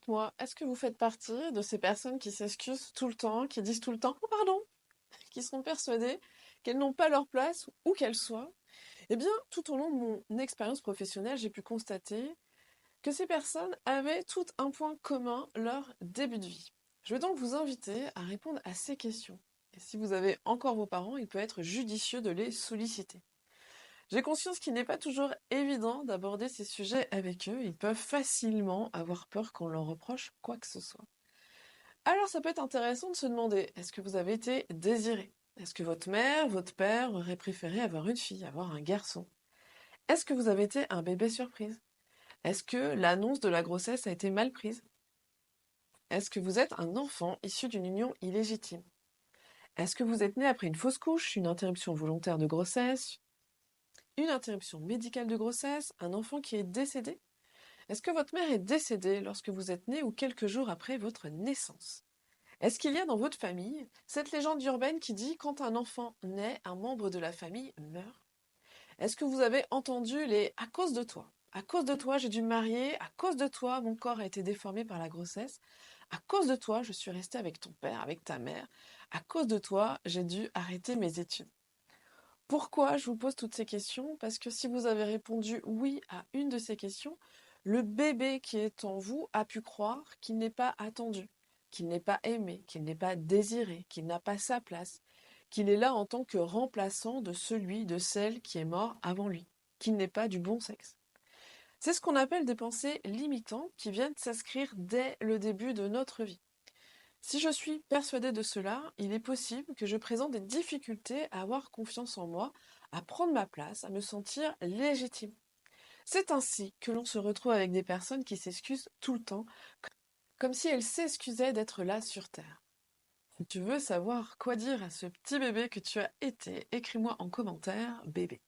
dites-moi, est-ce que vous faites partie de ces personnes qui s'excusent tout le temps, qui disent tout le temps «Oh pardon», qui sont persuadées qu'elles n'ont pas leur place où qu'elles soient? Eh bien, tout au long de mon expérience professionnelle, j'ai pu constater que ces personnes avaient toutes un point commun, leur début de vie. Je vais donc vous inviter à répondre à ces questions. Et si vous avez encore vos parents, il peut être judicieux de les solliciter. J'ai conscience qu'il n'est pas toujours évident d'aborder ces sujets avec eux. Ils peuvent facilement avoir peur qu'on leur reproche quoi que ce soit. Alors ça peut être intéressant de se demander, est-ce que vous avez été désiré? Est-ce que votre mère, votre père aurait préféré avoir une fille, avoir un garçon? Est-ce que vous avez été un bébé surprise? Est-ce que l'annonce de la grossesse a été mal prise? Est-ce que vous êtes un enfant issu d'une union illégitime? Est-ce que vous êtes né après une fausse couche, une interruption volontaire de grossesse, une interruption médicale de grossesse, un enfant qui est décédé? Est-ce que votre mère est décédée lorsque vous êtes né ou quelques jours après votre naissance? Est-ce qu'il y a dans votre famille cette légende urbaine qui dit quand un enfant naît, un membre de la famille meurt? Est-ce que vous avez entendu les «à cause de toi»? À cause de toi, j'ai dû me marier. À cause de toi, mon corps a été déformé par la grossesse. À cause de toi, je suis restée avec ton père, avec ta mère. À cause de toi, j'ai dû arrêter mes études. Pourquoi je vous pose toutes ces questions? Parce que si vous avez répondu oui à une de ces questions, le bébé qui est en vous a pu croire qu'il n'est pas attendu, qu'il n'est pas aimé, qu'il n'est pas désiré, qu'il n'a pas sa place, qu'il est là en tant que remplaçant de celui, de celle qui est mort avant lui, qu'il n'est pas du bon sexe. C'est ce qu'on appelle des pensées limitantes qui viennent s'inscrire dès le début de notre vie. Si je suis persuadée de cela, il est possible que je présente des difficultés à avoir confiance en moi, à prendre ma place, à me sentir légitime. C'est ainsi que l'on se retrouve avec des personnes qui s'excusent tout le temps, comme si elles s'excusaient d'être là sur Terre. Si tu veux savoir quoi dire à ce petit bébé que tu as été, écris-moi en commentaire, bébé.